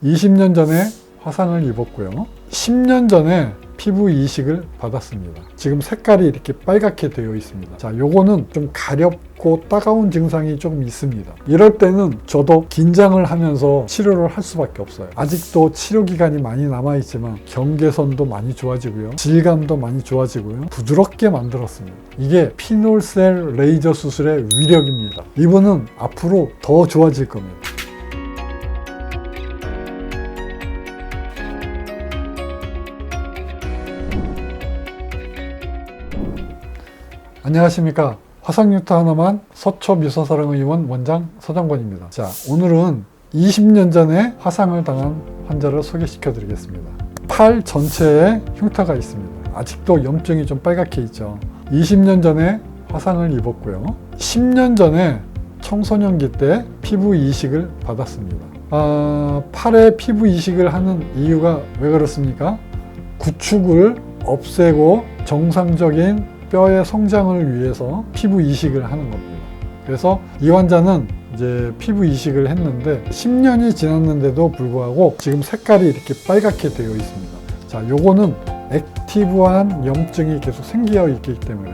20년 전에 화상을 입었고요. 10년 전에 피부 이식을 받았습니다. 지금 색깔이 이렇게 빨갛게 되어 있습니다. 자, 요거는 좀 가렵고 따가운 증상이 조금 있습니다. 이럴 때는 저도 긴장을 하면서 치료를 할 수밖에 없어요. 아직도 치료 기간이 많이 남아있지만 경계선도 많이 좋아지고요. 질감도 많이 좋아지고요. 부드럽게 만들었습니다. 이게 피놀셀 레이저 수술의 위력입니다. 이분은 앞으로 더 좋아질 겁니다. 안녕하십니까. 화상유타 하나만 서초미소사랑의원 원장 서정권입니다. 자, 오늘은 20년 전에 화상을 당한 환자를 소개시켜 드리겠습니다. 팔 전체에 흉터가 있습니다. 아직도 염증이 좀 빨갛게 있죠. 20년 전에 화상을 입었고요. 10년 전에 청소년기 때 피부 이식을 받았습니다. 팔에 피부 이식을 하는 이유가 왜 그렇습니까? 구축을 없애고 정상적인 뼈의 성장을 위해서 피부 이식을 하는 겁니다. 그래서 이 환자는 이제 피부 이식을 했는데 10년이 지났는데도 불구하고 지금 색깔이 이렇게 빨갛게 되어 있습니다. 자, 요거는 액티브한 염증이 계속 생겨 있기 때문에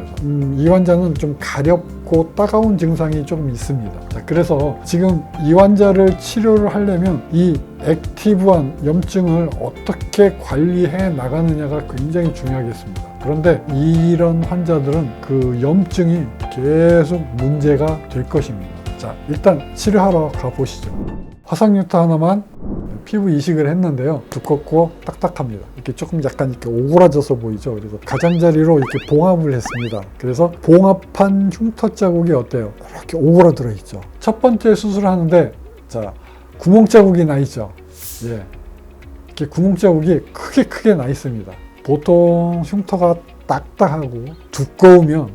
이 환자는 좀 가렵고 따가운 증상이 조금 있습니다. 자, 그래서 지금 이 환자를 치료를 하려면 이 액티브한 염증을 어떻게 관리해 나가느냐가 굉장히 중요하겠습니다. 그런데 이런 환자들은 그 염증이 계속 문제가 될 것입니다. 자, 일단 치료하러 가보시죠. 화상유타 하나만 피부 이식을 했는데요. 두껍고 딱딱합니다. 이렇게 조금 약간 이렇게 오그라져서 보이죠. 그래서 가장자리로 이렇게 봉합을 했습니다. 그래서 봉합한 흉터 자국이 어때요? 이렇게 오그라들어 있죠. 첫 번째 수술을 하는데, 자, 구멍 자국이 나 있죠. 예. 이렇게 구멍 자국이 크게 나 있습니다. 보통 흉터가 딱딱하고 두꺼우면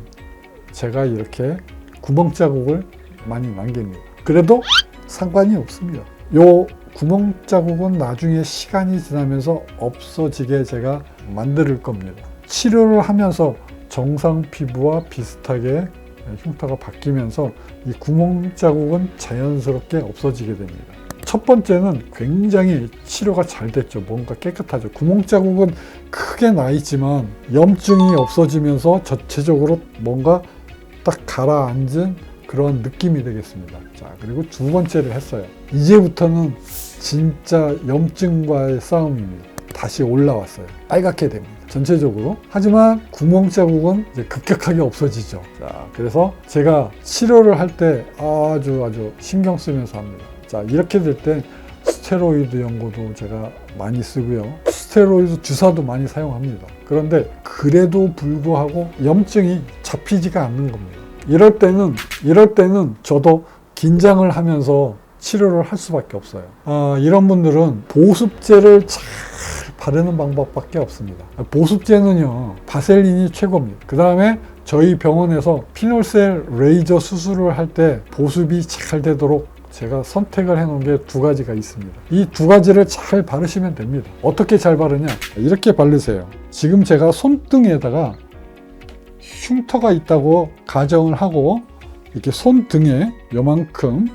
제가 이렇게 구멍 자국을 많이 남깁니다. 그래도 상관이 없습니다. 요 구멍 자국은 나중에 시간이 지나면서 없어지게 제가 만들 겁니다. 치료를 하면서 정상 피부와 비슷하게 흉터가 바뀌면서 이 구멍 자국은 자연스럽게 없어지게 됩니다. 첫 번째는 굉장히 치료가 잘 됐죠. 뭔가 깨끗하죠. 구멍 자국은 크게 나 있지만 염증이 없어지면서 전체적으로 뭔가 딱 가라앉은 그런 느낌이 되겠습니다. 자, 그리고 두 번째를 했어요. 이제부터는 진짜 염증과의 싸움입니다. 다시 올라왔어요. 빨갛게 됩니다. 전체적으로. 하지만 구멍 자국은 이제 급격하게 없어지죠. 자, 그래서 제가 치료를 할 때 아주 신경 쓰면서 합니다. 자, 이렇게 될 때 스테로이드 연고도 제가 많이 쓰고요. 스테로이드 주사도 많이 사용합니다. 그런데 그래도 불구하고 염증이 잡히지가 않는 겁니다. 이럴 때는 저도 긴장을 하면서 치료를 할 수밖에 없어요. 이런 분들은 보습제를 잘 바르는 방법밖에 없습니다. 보습제는요, 바셀린이 최고입니다. 그 다음에 저희 병원에서 피놀셀 레이저 수술을 할 때 보습이 잘 되도록 제가 선택을 해놓은 게 두 가지가 있습니다. 이 두 가지를 잘 바르시면 됩니다. 어떻게 잘 바르냐? 이렇게 바르세요. 지금 제가 손등에다가 흉터가 있다고 가정을 하고 이렇게 손등에 요만큼을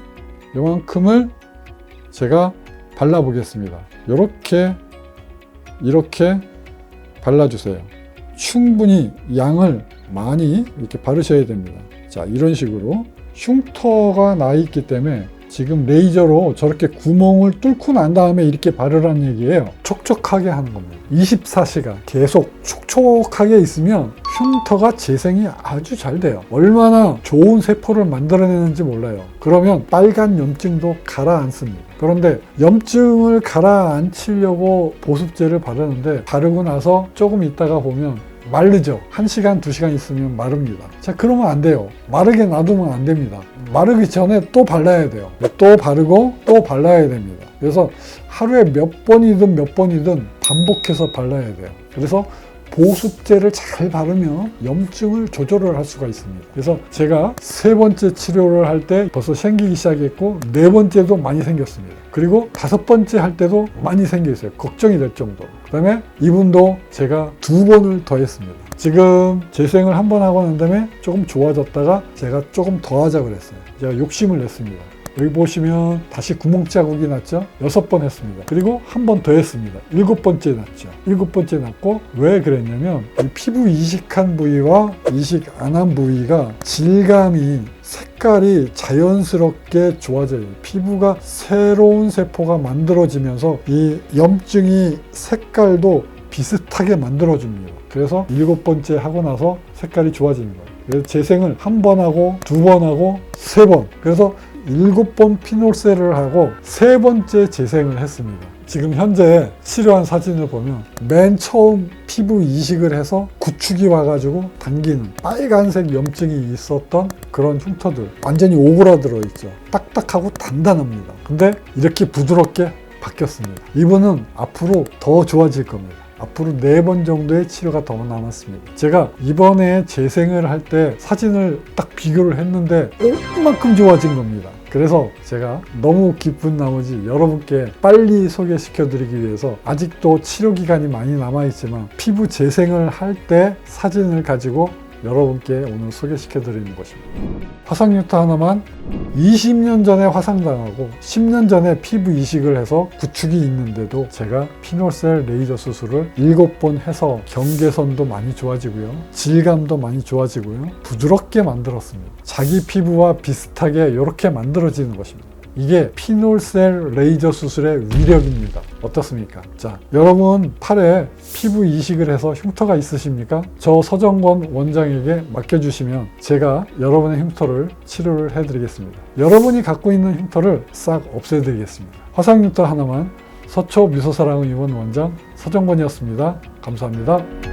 제가 발라보겠습니다. 이렇게 발라주세요. 충분히 양을 많이 이렇게 바르셔야 됩니다. 자, 이런 식으로 흉터가 나 있기 때문에 지금 레이저로 저렇게 구멍을 뚫고 난 다음에 이렇게 바르라는 얘기예요. 촉촉하게 하는 겁니다. 24시간 계속 촉촉하게 있으면 흉터가 재생이 아주 잘 돼요. 얼마나 좋은 세포를 만들어내는지 몰라요. 그러면 빨간 염증도 가라앉습니다. 그런데 염증을 가라앉히려고 보습제를 바르는데 바르고 나서 조금 있다가 보면 마르죠. 1시간, 2시간 있으면 마릅니다. 자, 그러면 안 돼요. 마르게 놔두면 안 됩니다. 마르기 전에 또 발라야 돼요. 또 바르고 또 발라야 됩니다. 그래서 하루에 몇 번이든 반복해서 발라야 돼요. 그래서 보습제를 잘 바르면 염증을 조절을 할 수가 있습니다. 그래서 제가 세 번째 치료를 할 때 벌써 생기기 시작했고, 네 번째도 많이 생겼습니다. 그리고 다섯 번째 할 때도 많이 생겨 있어요. 걱정이 될 정도로. 그 다음에 이분도 제가 2번을 더 했습니다. 지금 재생을 한 번 하고 난 다음에 조금 좋아졌다가 제가 조금 더 하자 그랬어요. 제가 욕심을 냈습니다. 여기 보시면 다시 구멍 자국이 났죠. 6번 했습니다. 그리고 한 번 더 했습니다. 7번째 났죠. 7번째 났고, 왜 그랬냐면 이 피부 이식한 부위와 이식 안 한 부위가 질감이, 색깔이 자연스럽게 좋아져요. 피부가 새로운 세포가 만들어지면서 이 염증이 색깔도 비슷하게 만들어줍니다. 그래서 7번째 하고 나서 색깔이 좋아지는 거예요. 그래서 재생을 한 번 하고, 2번 하고, 3번. 그래서 7번 피놀셀을 하고 3번째 재생을 했습니다. 지금 현재 치료한 사진을 보면 맨 처음 피부 이식을 해서 구축이 와가지고 당기는 빨간색 염증이 있었던 그런 흉터들 완전히 오그라들어 있죠. 딱딱하고 단단합니다. 근데 이렇게 부드럽게 바뀌었습니다. 이분은 앞으로 더 좋아질 겁니다. 앞으로 4번 정도의 치료가 더 남았습니다. 제가 이번에 재생을 할 때 사진을 딱 비교를 했는데 이만큼 좋아진 겁니다. 그래서 제가 너무 기쁜 나머지 여러분께 빨리 소개시켜 드리기 위해서 아직도 치료 기간이 많이 남아 있지만 피부 재생을 할 때 사진을 가지고 여러분께 오늘 소개시켜 드리는 것입니다. 화상 유타 하나만 20년 전에 화상당하고 10년 전에 피부 이식을 해서 구축이 있는데도 제가 피놀셀 레이저 수술을 7번 해서 경계선도 많이 좋아지고요, 질감도 많이 좋아지고요, 부드럽게 만들었습니다. 자기 피부와 비슷하게 이렇게 만들어지는 것입니다. 이게 피놀셀 레이저 수술의 위력입니다. 어떻습니까? 자, 여러분 팔에 피부 이식을 해서 흉터가 있으십니까? 저 서정권 원장에게 맡겨주시면 제가 여러분의 흉터를 치료를 해드리겠습니다. 여러분이 갖고 있는 흉터를 싹 없애드리겠습니다. 화상 유타 하나만 서초 미소사랑의원 원장 서정권이었습니다. 감사합니다.